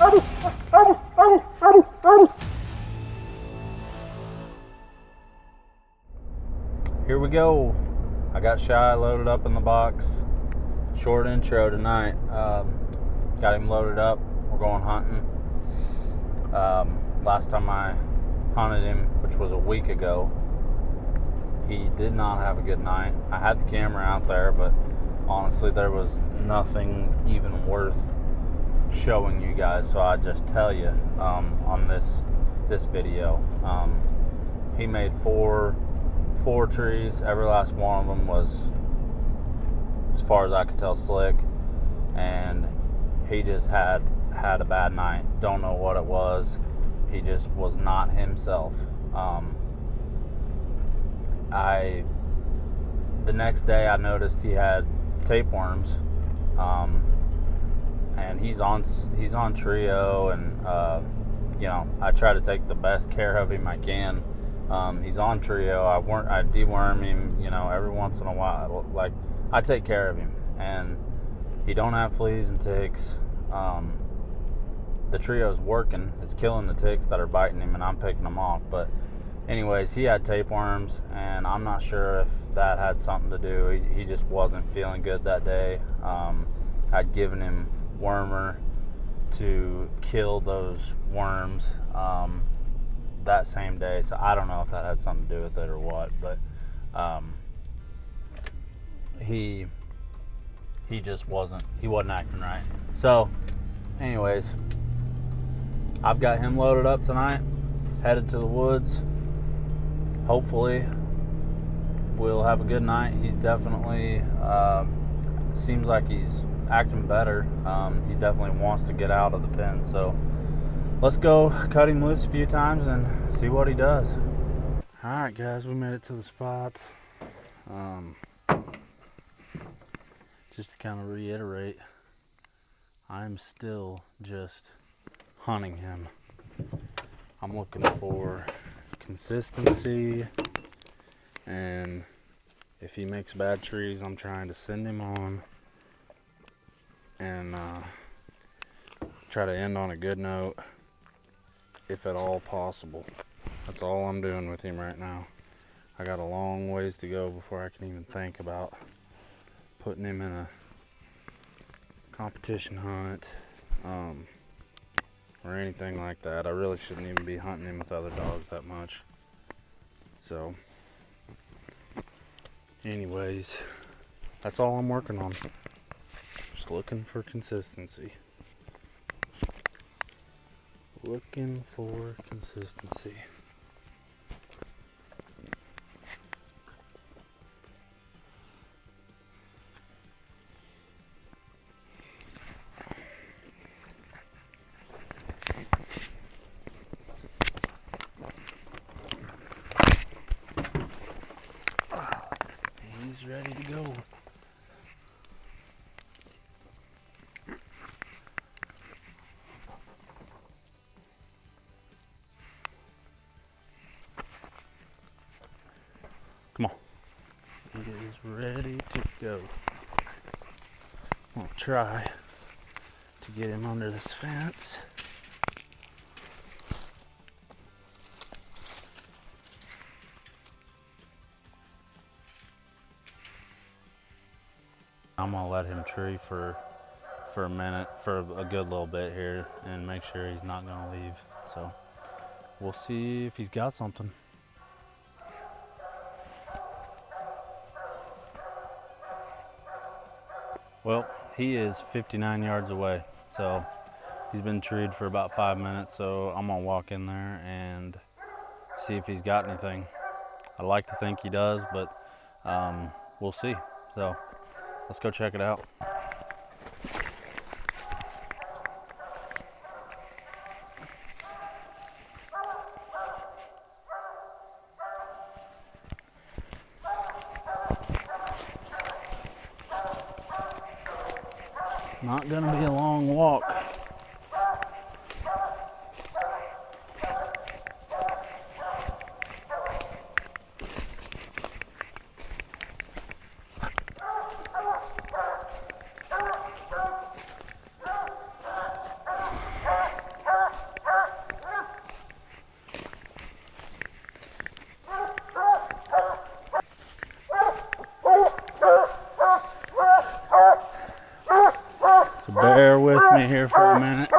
Here we go. I got Shy loaded up in the box. Short intro tonight. Got him loaded up. We're going hunting. Last time I hunted him, which was a week ago, he did not have a good night. I had the camera out there, but honestly there was nothing even worth showing you guys, so I just tell you on this video. He made four trees. Every last one of them was, as far as I could tell, slick, and he just had a bad night. Don't know what it was. He just was not himself. The next day I noticed he had tapeworms, and he's on trio, and you know, I try to take the best care of him I can. He's on trio. I deworm him, you know, every once in a while. Like, I take care of him, and he don't have fleas and ticks. The trio's working. It's killing the ticks that are biting him, and I'm picking them off. But anyways, he had tapeworms, and I'm not sure if that had something to do. He just wasn't feeling good that day. I'd given him wormer to kill those worms that same day, so I don't know if that had something to do with it or what, but he wasn't acting right. So anyways, I've got him loaded up tonight, headed to the woods. Hopefully we'll have a good night. He's definitely seems like he's acting better. He definitely wants to get out of the pen, so let's go cut him loose a few times and see what he does. Alright guys, we made it to the spot. Just to kind of reiterate, I'm still just hunting him. I'm looking for consistency, and if he makes bad trees, I'm trying to send him on and try to end on a good note, if at all possible. That's all I'm doing with him right now. I got a long ways to go before I can even think about putting him in a competition hunt or anything like that. I really shouldn't even be hunting him with other dogs that much. So anyways, that's all I'm working on. Just looking for consistency. Looking for consistency. He's ready to go. Come on. He is ready to go. I'm gonna try to get him under this fence. I'm gonna let him tree for a minute, for a good little bit here, and make sure he's not gonna leave. So we'll see if he's got something. Well, he is 59 yards away, so he's been treed for about 5 minutes, so I'm gonna walk in there and see if he's got anything. I'd like to think he does, but we'll see. So let's go check it out. Not gonna be a long walk. me here for a minute.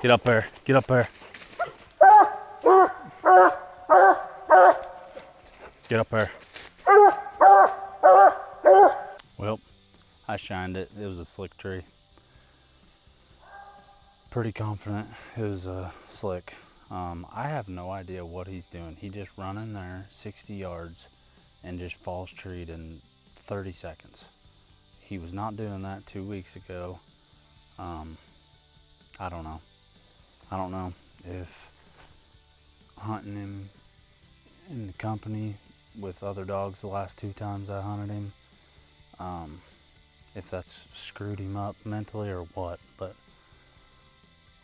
Get up there. Get up there. Get up there. Well, I shined it. It was a slick tree. Pretty confident it was slick. I have no idea what he's doing. He just run in there 60 yards and just falls treed in 30 seconds. He was not doing that 2 weeks ago. I don't know. I don't know if hunting him in the company with other dogs the last 2 times I hunted him, if that's screwed him up mentally or what, but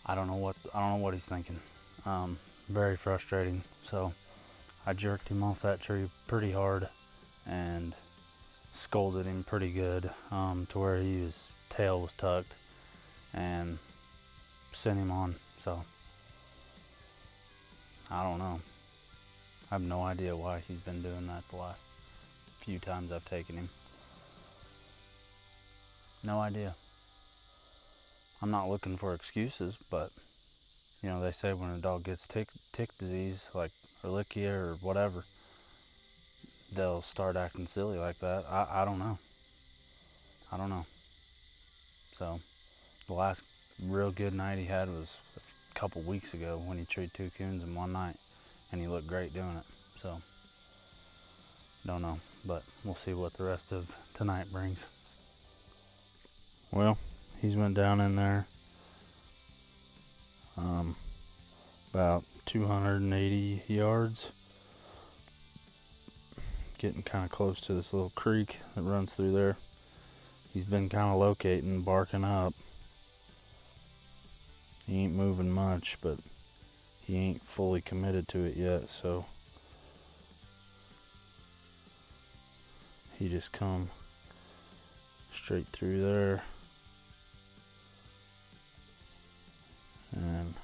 I don't know what he's thinking. Very frustrating. So I jerked him off that tree pretty hard and scolded him pretty good, to where his tail was tucked, and sent him on. So I don't know. I have no idea why he's been doing that the last few times I've taken him. No idea. I'm not looking for excuses, but you know, they say when a dog gets tick disease, like Ehrlichia or whatever, they'll start acting silly like that. I don't know. I don't know. So the last real good night he had was a couple weeks ago when he treed 2 coons in one night, and he looked great doing it. So don't know, but we'll see what the rest of tonight brings. Well, he's went down in there about 280 yards, getting kind of close to this little creek that runs through there. He's been kind of locating, barking up. He ain't moving much, but he ain't fully committed to it yet, so he just come straight through there and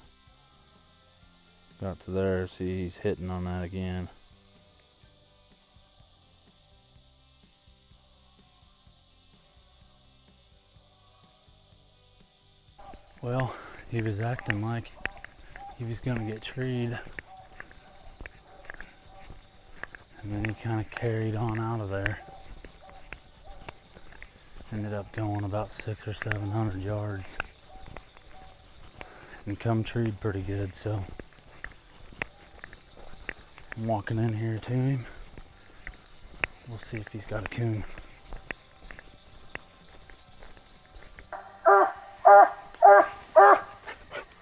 got to there. See, he's hitting on that again. Well, he was acting like he was gonna get treed, and then he kind of carried on out of there. Ended up going about 600 or 700 yards and come treed pretty good. So I'm walking in here to him. We'll see if he's got a coon.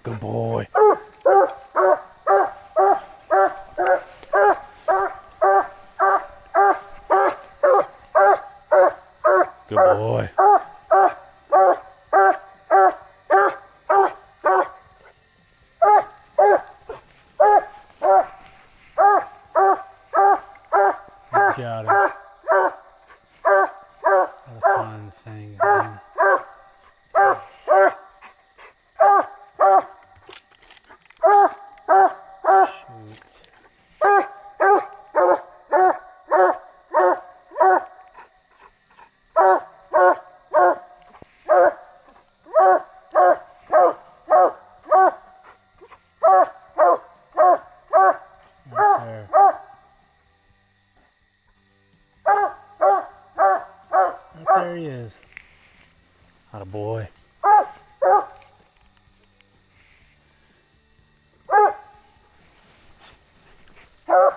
Good boy. Good boy. Got it. Gotta find the thing again. There he is. Atta boy.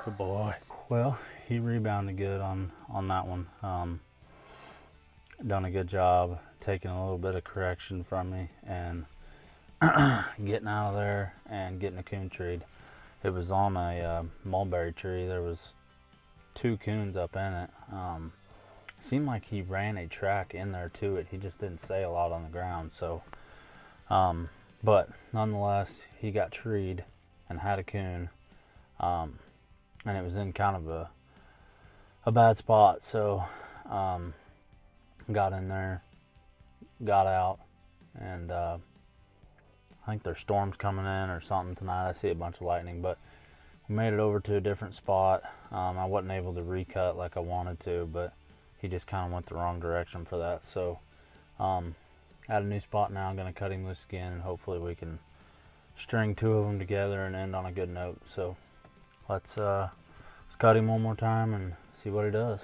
Good boy. Well, he rebounded good on that one. Done a good job taking a little bit of correction from me and getting out of there and getting a coon treed. It was on a mulberry tree. There was 2 coons up in it. Seemed like he ran a track in there to it. He just didn't say a lot on the ground. So, but nonetheless, he got treed and had a coon, and it was in kind of a bad spot. So, got in there, got out, and I think there's storms coming in or something tonight. I see a bunch of lightning, but we made it over to a different spot. I wasn't able to recut like I wanted to, but he just kind of went the wrong direction for that. So at a new spot now. I'm going to cut him loose again, and hopefully we can string 2 of them together and end on a good note. So let's cut him one more time and see what he does.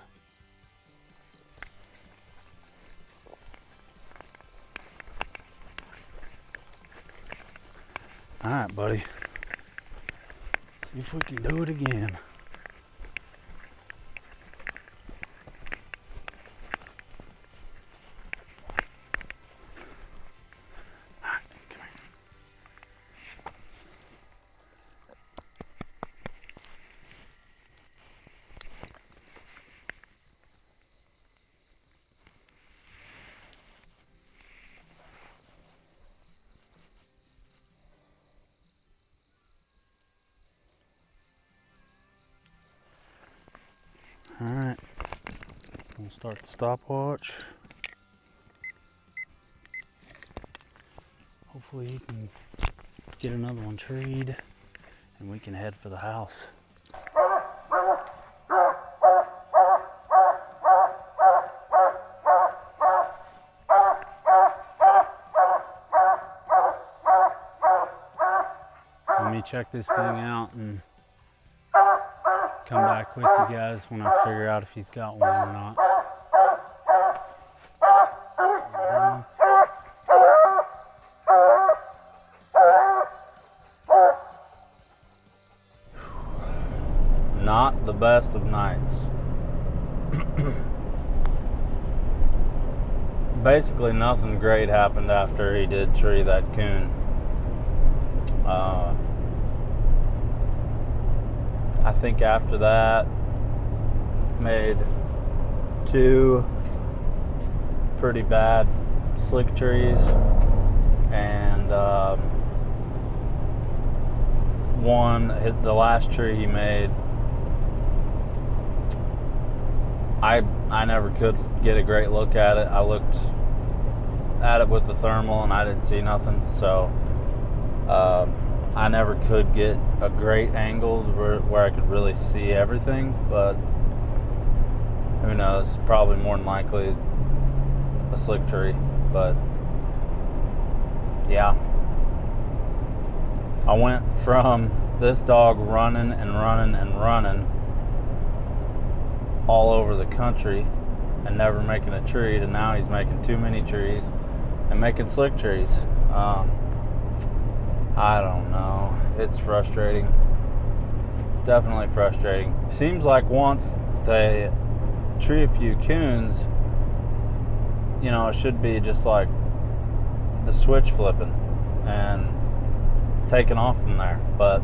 All right, buddy. See if we can do it again. Alright, we'll start the stopwatch. Hopefully he can get another one treed and we can head for the house. Let me check this thing out and come back with you guys when I figure out if he's got one or not. Not the best of nights. Basically nothing great happened after he did tree that coon. I think after that, made 2 pretty bad slick trees, and one hit the last tree he made. I never could get a great look at it. I looked at it with the thermal and I didn't see nothing, so I never could get a great angle where I could really see everything, but who knows, probably more than likely a slick tree. But yeah, I went from this dog running and running and running all over the country and never making a tree to now he's making too many trees and making slick trees. I don't know. It's frustrating. Definitely frustrating. Seems like once they tree a few coons, you know, it should be just like the switch flipping and taking off from there. But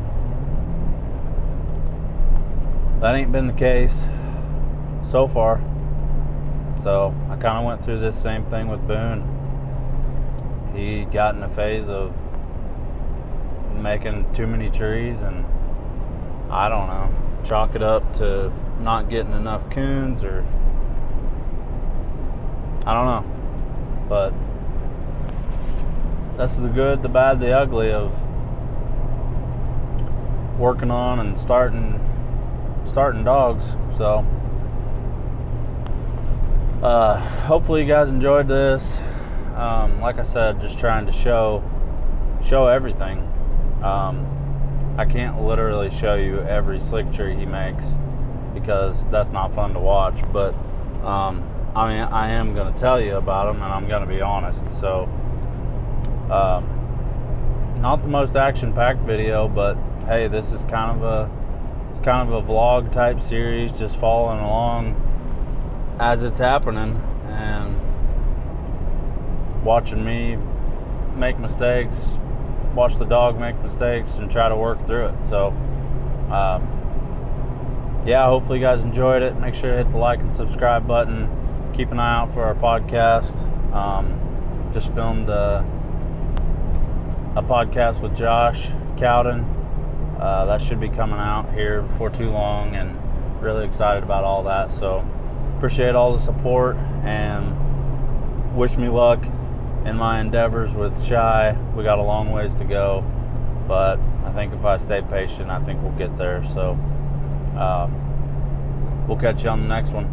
that ain't been the case so far. So I kind of went through this same thing with Boone. He got in a phase of making too many trees, and I don't know, chalk it up to not getting enough coons, or I don't know. But that's the good, the bad, the ugly of working on and starting dogs. So hopefully you guys enjoyed this. Like I said, just trying to show everything. I can't literally show you every slick tree he makes because that's not fun to watch, but I mean, I am going to tell you about them, and I'm going to be honest. So not the most action-packed video, but hey, this is kind of a vlog type series, just following along as it's happening and watching me make mistakes, watch the dog make mistakes, and try to work through it. So yeah, hopefully you guys enjoyed it. Make sure to hit the like and subscribe button. Keep an eye out for our podcast. Just filmed a podcast with Josh Cowden. That should be coming out here before too long, and really excited about all that. So appreciate all the support and wish me luck in my endeavors with Shy. We got a long ways to go, but I think if I stay patient, I think we'll get there. So we'll catch you on the next one.